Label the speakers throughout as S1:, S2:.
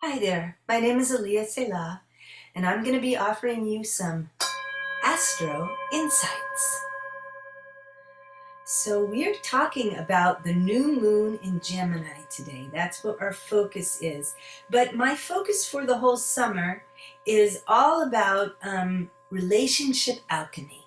S1: Hi there, my name is Aliyah Selah, and I'm going to be offering you some Astro Insights. So we're talking about the new moon in Gemini today. That's what our focus is. But my focus for the whole summer is all about relationship alchemy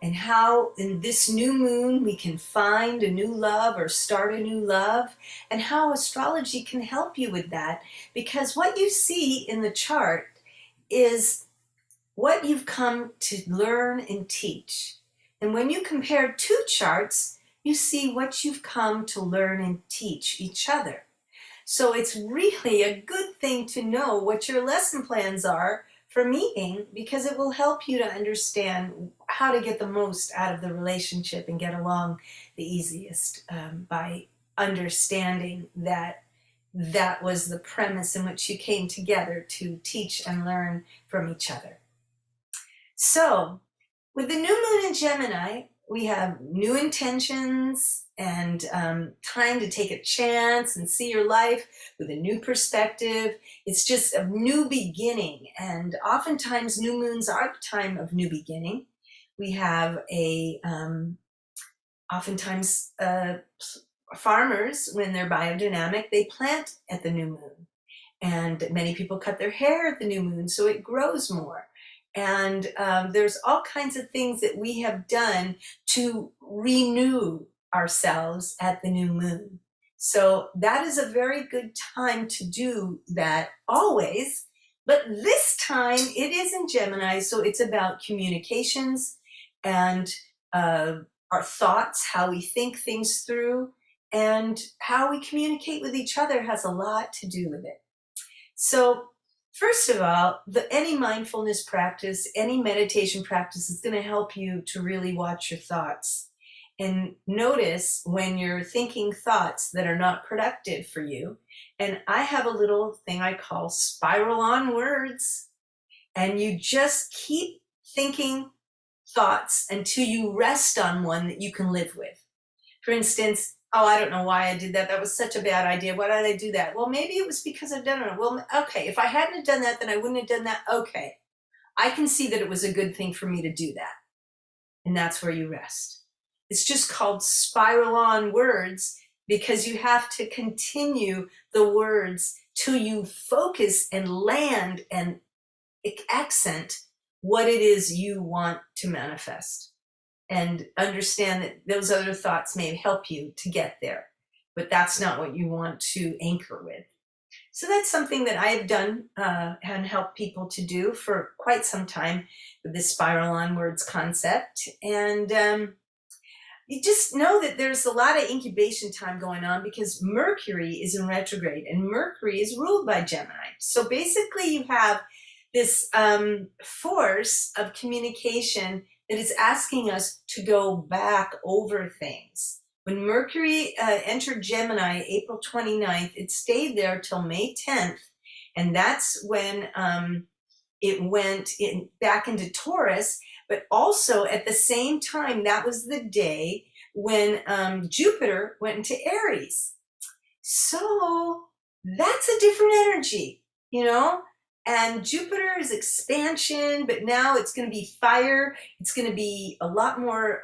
S1: and how in this new moon we can find a new love or start a new love, and how astrology can help you with that, because what you see in the chart is what you've come to learn and teach. And when you compare two charts, you see what you've come to learn and teach each other. So it's really a good thing to know what your lesson plans are for meeting, because it will help you to understand how to get the most out of the relationship and get along the easiest, by understanding that that was the premise in which you came together to teach and learn from each other. So with the new moon in Gemini, we have new intentions and time to take a chance and see your life with a new perspective. It's just a new beginning, and oftentimes new moons are the time of new beginning. We have oftentimes farmers, when they're biodynamic, they plant at the new moon, and many people cut their hair at the new moon so it grows more. And there's all kinds of things that we have done to renew ourselves at the new moon. So that is a very good time to do that always. But this time it is in Gemini, so it's about communications and our thoughts, how we think things through, and how we communicate with each other has a lot to do with it. So first of all, any mindfulness practice, any meditation practice is going to help you to really watch your thoughts and notice when you're thinking thoughts that are not productive for you. And I have a little thing I call spiral on words, and you just keep thinking thoughts until you rest on one that you can live with. For instance, oh, I don't know why I did that. That was such a bad idea. Why did I do that? Well, maybe it was because I've done it. Well, okay, if I hadn't have done that, then I wouldn't have done that. Okay, I can see that it was a good thing for me to do that. And that's where you rest. It's just called spiral on words, because you have to continue the words till you focus and land and accent what it is you want to manifest, and understand that those other thoughts may help you to get there, but that's not what you want to anchor with. So that's something that I have done and helped people to do for quite some time with this spiral on words concept. And you just know that there's a lot of incubation time going on, because Mercury is in retrograde, and Mercury is ruled by Gemini. So basically you have this force of communication that is asking us to go back over things. When Mercury entered Gemini April 29th, it stayed there till May 10th, and that's when it went back into Taurus. But also at the same time, that was the day when Jupiter went into Aries. So that's a different energy, you know? And Jupiter is expansion, but now it's going to be fire. It's going to be a lot more,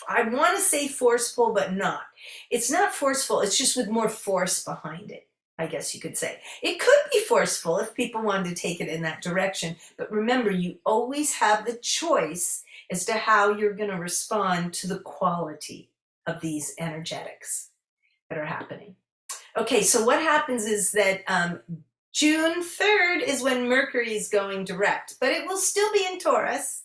S1: I want to say forceful, but not. It's not forceful. It's just with more force behind it, I guess you could say. It could be forceful if people wanted to take it in that direction. But remember, you always have the choice as to how you're going to respond to the quality of these energetics that are happening. Okay, so what happens is that June 3rd is when Mercury is going direct, but it will still be in Taurus,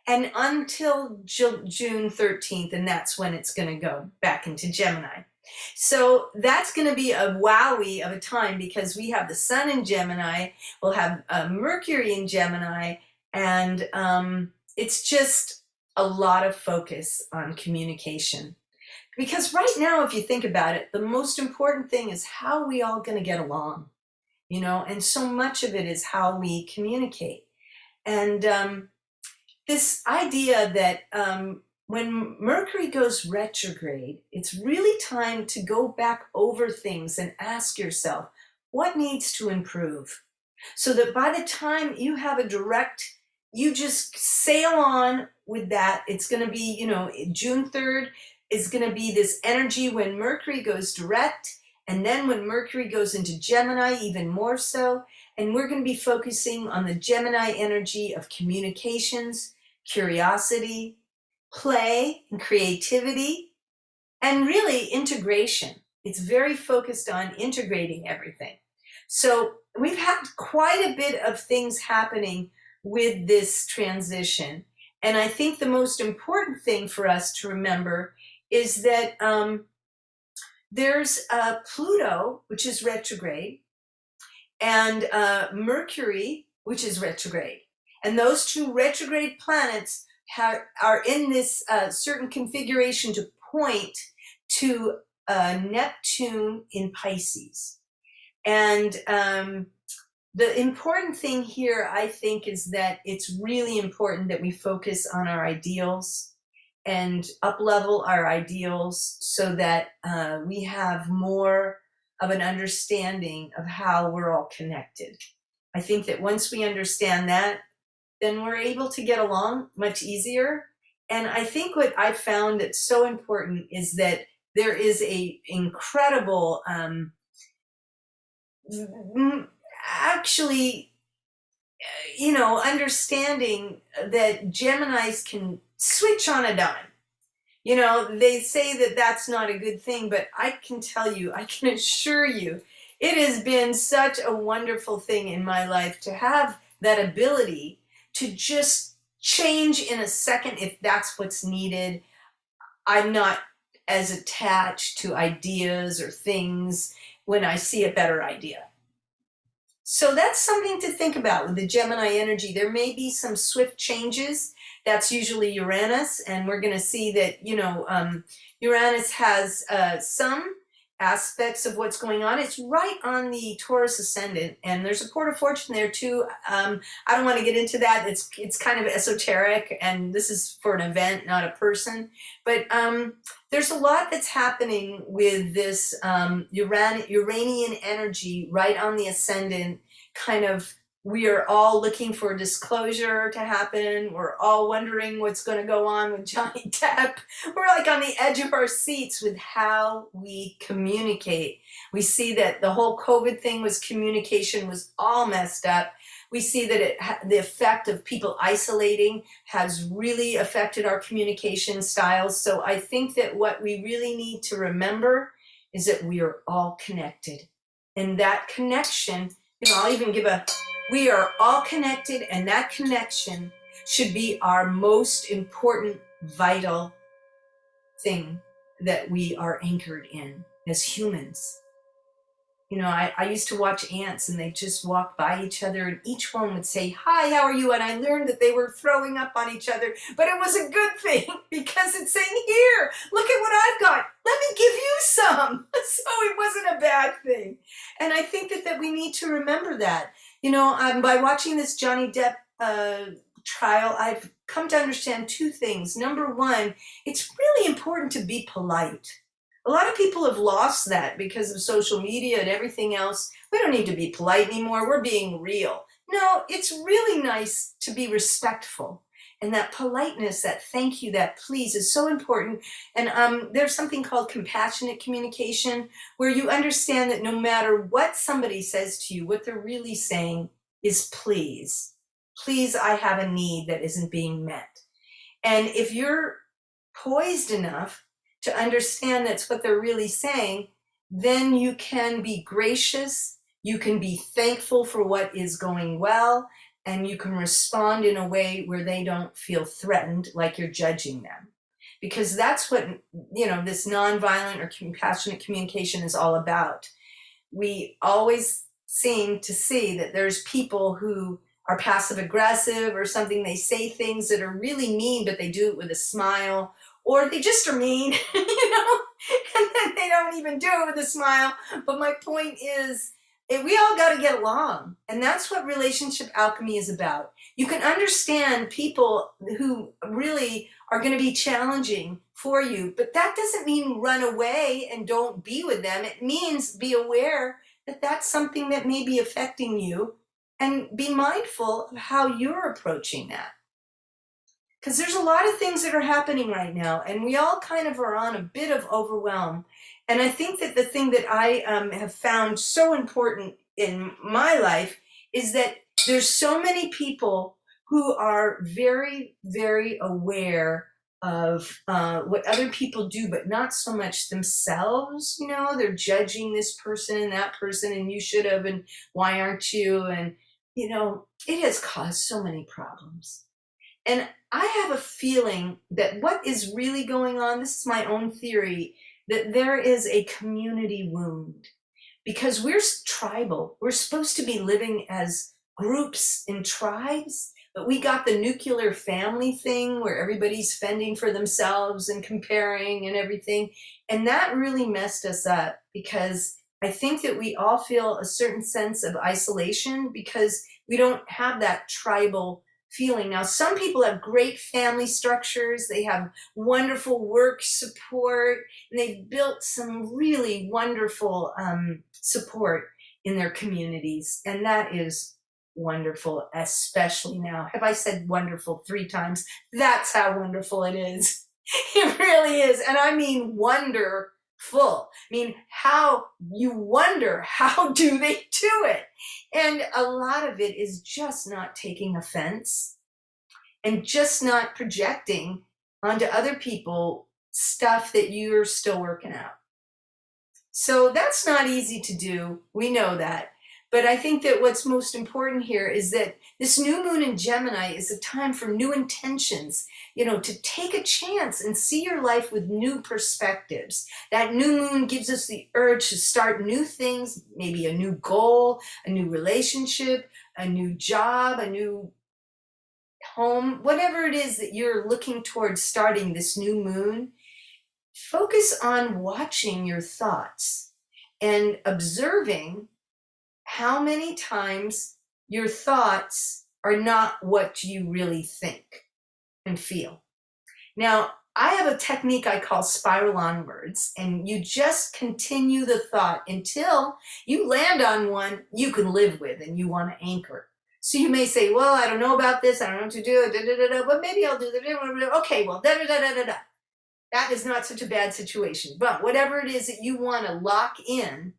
S1: and until June 13th, and that's when it's going to go back into Gemini. So that's going to be a wowie of a time, because we have the Sun in Gemini, we'll have Mercury in Gemini, and it's just a lot of focus on communication. Because right now, if you think about it, the most important thing is how are we all going to get along, you know? And so much of it is how we communicate. And this idea that when Mercury goes retrograde, it's really time to go back over things and ask yourself, what needs to improve? So that by the time you have a direct, you just sail on with that. It's going to be, June 3rd is going to be this energy when Mercury goes direct. And then when Mercury goes into Gemini, even more so. And we're going to be focusing on the Gemini energy of communications, curiosity, play, and creativity, and really integration. It's very focused on integrating everything. So we've had quite a bit of things happening with this transition. And I think the most important thing for us to remember is that there's Pluto, which is retrograde, and Mercury, which is retrograde. And those two retrograde planets are in this certain configuration to point to Neptune in Pisces. And the important thing here, I think, is that it's really important that we focus on our ideals and up-level our ideals so that we have more of an understanding of how we're all connected. I think that once we understand that, then we're able to get along much easier. And I think what I've found that's so important is that there is a incredible, actually, understanding that Geminis can switch on a dime. They say that that's not a good thing, but I can tell you, I can assure you, it has been such a wonderful thing in my life to have that ability to just change in a second if that's what's needed. I'm not as attached to ideas or things when I see a better idea. So that's something to think about with the Gemini energy. There may be some swift changes. That's usually Uranus, and we're going to see that, Uranus has some aspects of what's going on. It's right on the Taurus ascendant, and there's a port of fortune there too. I don't want to get into that. It's kind of esoteric, and this is for an event, not a person. But there's a lot that's happening with this Uranian energy right on the ascendant. Kind of, we are all looking for disclosure to happen. We're all wondering what's going to go on with Johnny Depp. We're like on the edge of our seats with how we communicate. We see that the whole COVID thing communication was all messed up. We see that the effect of people isolating has really affected our communication styles. So I think that what we really need to remember is that we are all connected. And that connection, I'll even give we are all connected, and that connection should be our most important, vital thing that we are anchored in as humans. I used to watch ants, and they just walk by each other, and each one would say, "Hi, how are you?" And I learned that they were throwing up on each other, but it was a good thing because it's saying, "Here, look at what I've got. Let me give you some." So it wasn't a bad thing. And I think that we need to remember that. By watching this Johnny Depp trial, I've come to understand two things. Number one, it's really important to be polite. A lot of people have lost that because of social media and everything else. We don't need to be polite anymore. We're being real. No, it's really nice to be respectful. And that politeness, that thank you, that please is so important. And there's something called compassionate communication, where you understand that no matter what somebody says to you, what they're really saying is please. Please, I have a need that isn't being met. And if you're poised enough to understand that's what they're really saying, then you can be gracious, you can be thankful for what is going well, and you can respond in a way where they don't feel threatened, like you're judging them. Because that's what, this nonviolent or compassionate communication is all about. We always seem to see that there's people who are passive aggressive or something. They say things that are really mean, but they do it with a smile, or they just are mean, and then they don't even do it with a smile. But my point is, we all got to get along. And that's what relationship alchemy is about. You can understand people who really are going to be challenging for you, but that doesn't mean run away and don't be with them. It means be aware that that's something that may be affecting you and be mindful of how you're approaching that. Because there's a lot of things that are happening right now, and we all kind of are on a bit of overwhelm. And I think that the thing that I have found so important in my life is that there's so many people who are very, very aware of what other people do, but not so much themselves. You know, they're judging this person and that person, and you should have, and why aren't you? And, you know, it has caused so many problems. And I have a feeling that what is really going on, this is my own theory, that there is a community wound because we're tribal. We're supposed to be living as groups in tribes, but we got the nuclear family thing where everybody's fending for themselves and comparing and everything. And that really messed us up because I think that we all feel a certain sense of isolation because we don't have that tribal feeling. Now, some people have great family structures, they have wonderful work support, and they've built some really wonderful support in their communities, and that is wonderful, especially now. Have I said wonderful 3 times? That's how wonderful it is. It really is, and I mean wonderful. I mean, how you wonder, how do they do it? And a lot of it is just not taking offense and just not projecting onto other people stuff that you're still working out. So that's not easy to do. We know that. But I think that what's most important here is that this new moon in Gemini is a time for new intentions, you know, to take a chance and see your life with new perspectives. That new moon gives us the urge to start new things, maybe a new goal, a new relationship, a new job, a new home, whatever it is that you're looking towards starting this new moon. Focus on watching your thoughts and observing how many times your thoughts are not what you really think and feel. Now, I have a technique I call spiral onwards, and you just continue the thought until you land on one you can live with and you want to anchor. So you may say, well, I don't know about this, I don't know what to do, but maybe I'll do that. Okay, well, that is not such a bad situation. But whatever it is that you want to lock in,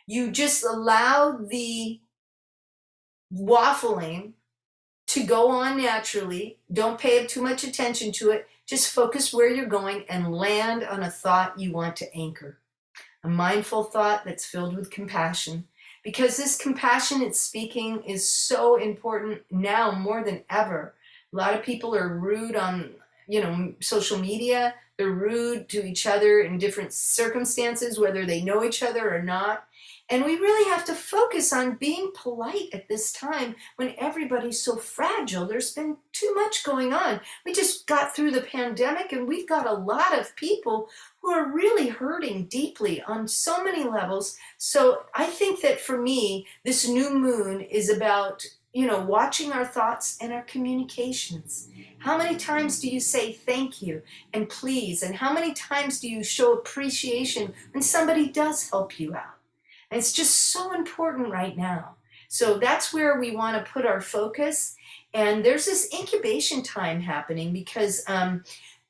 S1: you just allow the waffling to go on naturally. Don't pay too much attention to it. Just focus where you're going and land on a thought you want to anchor. A mindful thought that's filled with compassion. Because this compassionate speaking is so important now more than ever. A lot of people are rude on, social media. They're rude to each other in different circumstances, whether they know each other or not. And we really have to focus on being polite at this time when everybody's so fragile. There's been too much going on. We just got through the pandemic, and we've got a lot of people who are really hurting deeply on so many levels. So I think that for me, this new moon is about, watching our thoughts and our communications. How many times do you say thank you and please? And how many times do you show appreciation when somebody does help you out? And it's just so important right now. So that's where we want to put our focus. And there's this incubation time happening because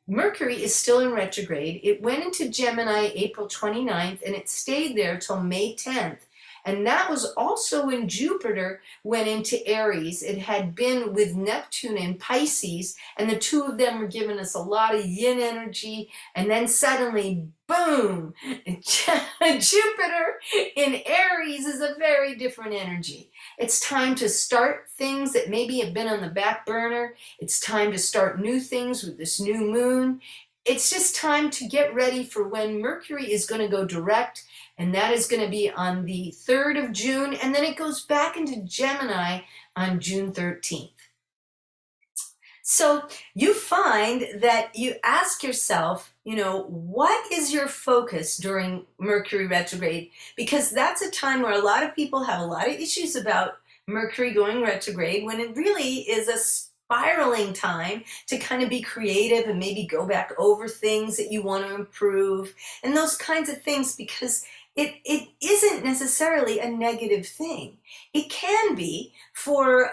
S1: Mercury is still in retrograde. It went into Gemini April 29th, and it stayed there till May 10th. And that was also when Jupiter went into Aries. It had been with Neptune in Pisces, and the two of them were giving us a lot of yin energy. And then suddenly, boom, Jupiter in Aries is a very different energy. It's time to start things that maybe have been on the back burner. It's time to start new things with this new moon. It's just time to get ready for when Mercury is going to go direct, and that is going to be on the 3rd of June, and then it goes back into Gemini on June 13th. So you find that you ask yourself, what is your focus during Mercury retrograde? Because that's a time where a lot of people have a lot of issues about Mercury going retrograde, when it really is a spiraling time to kind of be creative and maybe go back over things that you want to improve and those kinds of things, because it isn't necessarily a negative thing. It can be for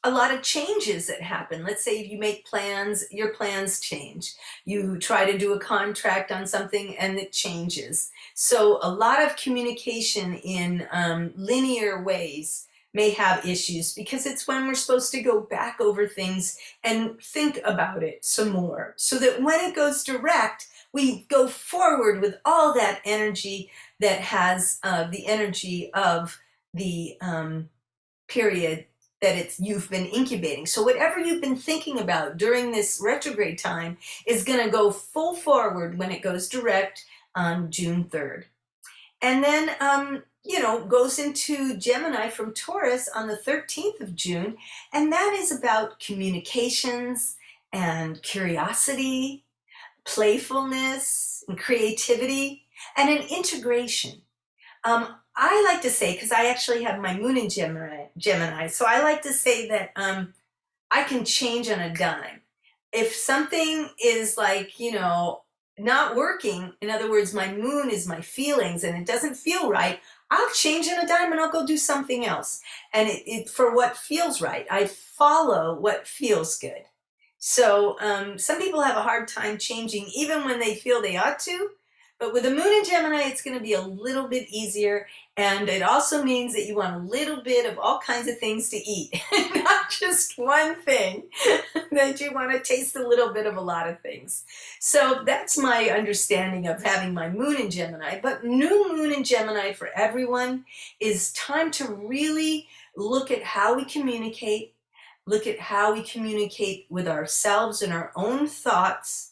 S1: a lot of changes that happen. Let's say you make plans, your plans change. You try to do a contract on something and it changes. So a lot of communication in linear ways may have issues, because it's when we're supposed to go back over things and think about it some more, so that when it goes direct, we go forward with all that energy that has the energy of the period that you've been incubating. So whatever you've been thinking about during this retrograde time is going to go full forward when it goes direct on June 3rd. And then, goes into Gemini from Taurus on the 13th of June. And that is about communications and curiosity, playfulness and creativity, and an integration. I like to say, because I actually have my moon in Gemini, so I like to say that I can change on a dime. If something is like, not working, in other words, my moon is my feelings and it doesn't feel right, I'll change on a dime and I'll go do something else. And for what feels right, I follow what feels good. So some people have a hard time changing even when they feel they ought to. But with the moon in Gemini, it's going to be a little bit easier. And it also means that you want a little bit of all kinds of things to eat, not just one thing, that you want to taste a little bit of a lot of things. So that's my understanding of having my moon in Gemini. But new moon in Gemini for everyone is time to really look at how we communicate, look at how we communicate with ourselves and our own thoughts,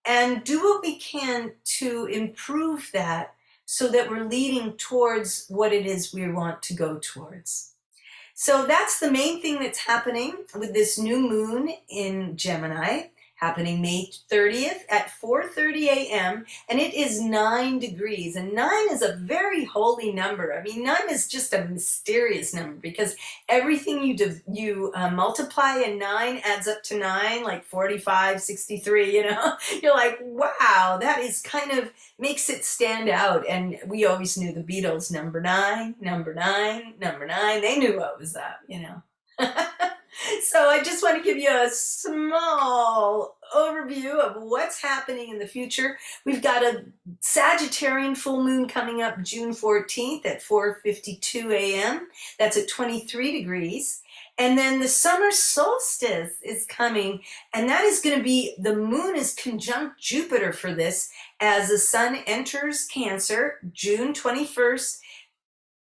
S1: and do what we can to improve that, so that we're leading towards what it is we want to go towards. So that's the main thing that's happening with this new moon in Gemini, happening May 30th at 4:30 a.m. and it is 9 degrees. And 9 is a very holy number. I mean, 9 is just a mysterious number, because everything you multiply in 9 adds up to 9, like 45, 63, You're like, wow, that is kind of makes it stand out. And we always knew the Beatles, number 9, number 9, number 9. They knew what was up, So I just want to give you a small overview of what's happening in the future. We've got a Sagittarian full moon coming up June 14th at 4:52 a.m. That's at 23 degrees. And then the summer solstice is coming, and that is going to be, the moon is conjunct Jupiter for this, as the sun enters Cancer June 21st,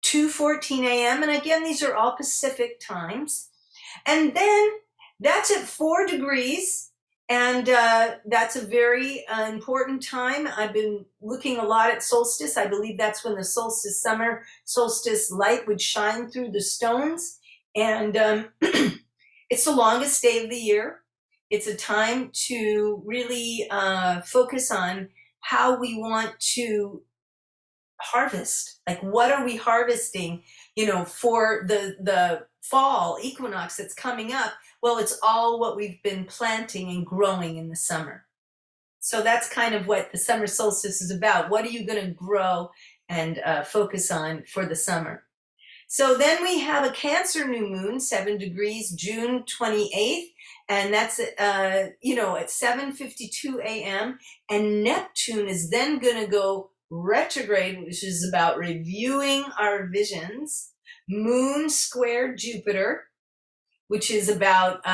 S1: 2:14 a.m. And again, these are all Pacific times. And then that's at 4 degrees, and that's a very important time. I've been looking a lot at solstice. I believe that's when the summer solstice light would shine through the stones. And it's the longest day of the year. It's a time to really focus on how we want to harvest. Like, what are we harvesting, for the fall equinox that's coming up? Well, it's all what we've been planting and growing in the summer. So that's kind of what the summer solstice is about. What are you going to grow and focus on for the summer? So then we have a Cancer new moon, 7 degrees, June 28th, and that's at 7:52 a.m. And Neptune is then going to go retrograde, which is about reviewing our visions. Moon square Jupiter, which is about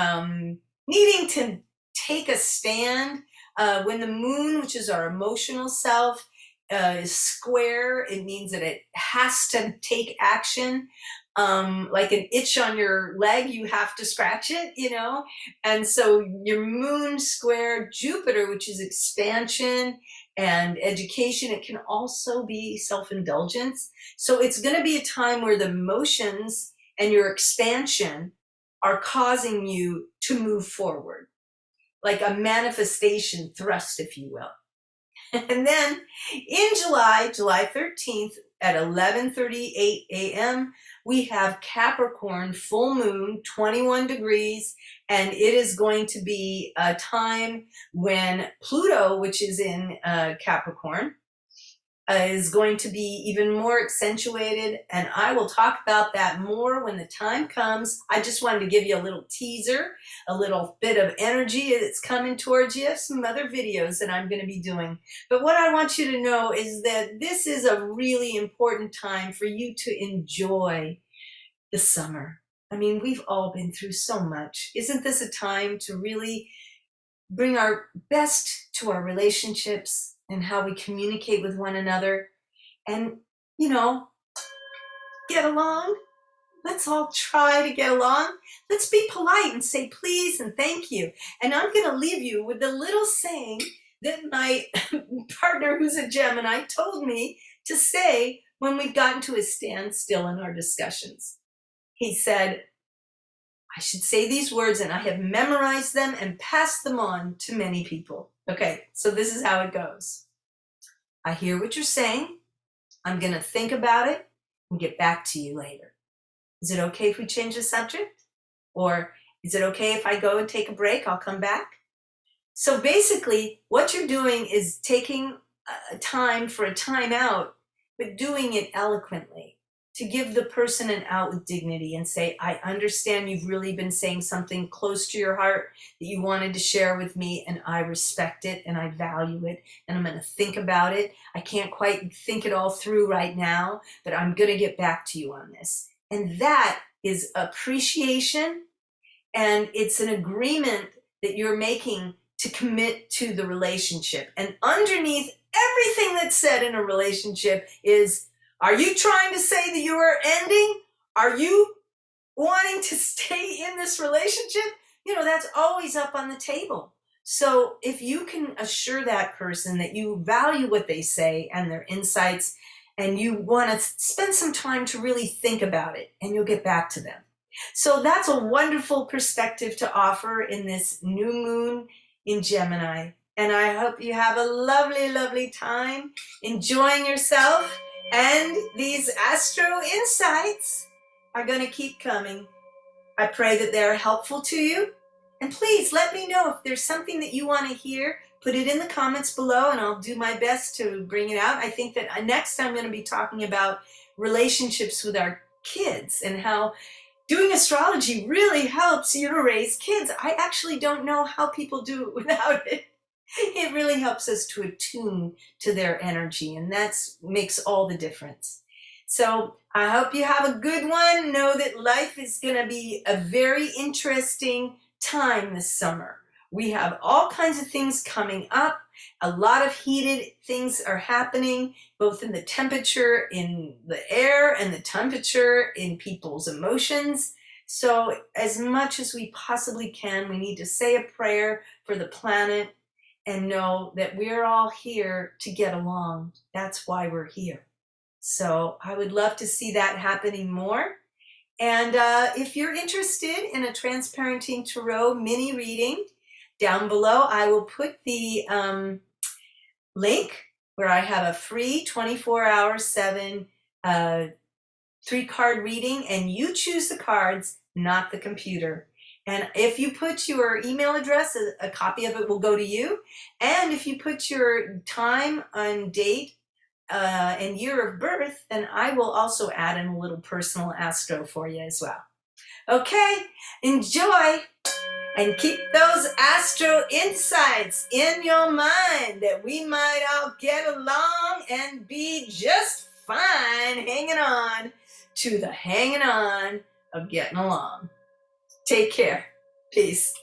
S1: needing to take a stand. When the moon, which is our emotional self, is square, it means that it has to take action. Like an itch on your leg, you have to scratch it, And so your moon square Jupiter, which is expansion and education, it can also be self-indulgence. So it's going to be a time where the emotions and your expansion are causing you to move forward, like a manifestation thrust, if you will. And then in July 13th at 11:38 a.m., we have Capricorn full moon, 21 degrees, and it is going to be a time when Pluto, which is in Capricorn, is going to be even more accentuated, and I will talk about that more when the time comes. I just wanted to give you a little teaser, a little bit of energy that's coming towards you, some other videos that I'm going to be doing. But what I want you to know is that this is a really important time for you to enjoy the summer. I mean, we've all been through so much. Isn't this a time to really bring our best to our relationships and how we communicate with one another and, you know, get along? Let's all try to get along. Let's be polite and say please and thank you. And I'm going to leave you with a little saying that my partner, who's a Gemini, told me to say when we've gotten to a standstill in our discussions. He said, I should say these words, and I have memorized them and passed them on to many people. Okay, so this is how it goes. I hear what you're saying. I'm going to think about it and get back to you later. Is it okay if we change the subject? Or is it okay if I go and take a break? I'll come back. So basically, what you're doing is taking a time for a time out, but doing it eloquently, to give the person an out with dignity and say, I understand you've really been saying something close to your heart that you wanted to share with me, and I respect it and I value it, and I'm going to think about it. I can't quite think it all through right now, but I'm going to get back to you on this. And that is appreciation, and it's an agreement that you're making to commit to the relationship. And underneath everything that's said in a relationship is, are you trying to say that you are ending? Are you wanting to stay in this relationship? You know, that's always up on the table. So if you can assure that person that you value what they say and their insights, and you want to spend some time to really think about it, and you'll get back to them. So that's a wonderful perspective to offer in this new moon in Gemini. And I hope you have a lovely, lovely time enjoying yourself. And these Astro Insights are going to keep coming. I pray that they're helpful to you. And please let me know if there's something that you want to hear. Put it in the comments below and I'll do my best to bring it out. I think that next I'm going to be talking about relationships with our kids and how doing astrology really helps you to raise kids. I actually don't know how people do it without it. It really helps us to attune to their energy, and that makes all the difference. So I hope you have a good one. Know that life is going to be a very interesting time this summer. We have all kinds of things coming up. A lot of heated things are happening, both in the temperature in the air and the temperature in people's emotions. So as much as we possibly can, we need to say a prayer for the planet and know that we're all here to get along. That's why we're here. So I would love to see that happening more. And if you're interested in a Transparenting Tarot mini reading, down below I will put the link where I have a free 24/7 3-card reading, and you choose the cards, not the computer. And if you put your email address, a copy of it will go to you. And if you put your time and date and year of birth, then I will also add in a little personal astro for you as well. Okay, enjoy and keep those astro insights in your mind that we might all get along and be just fine hanging on to the hanging on of getting along. Take care. Peace.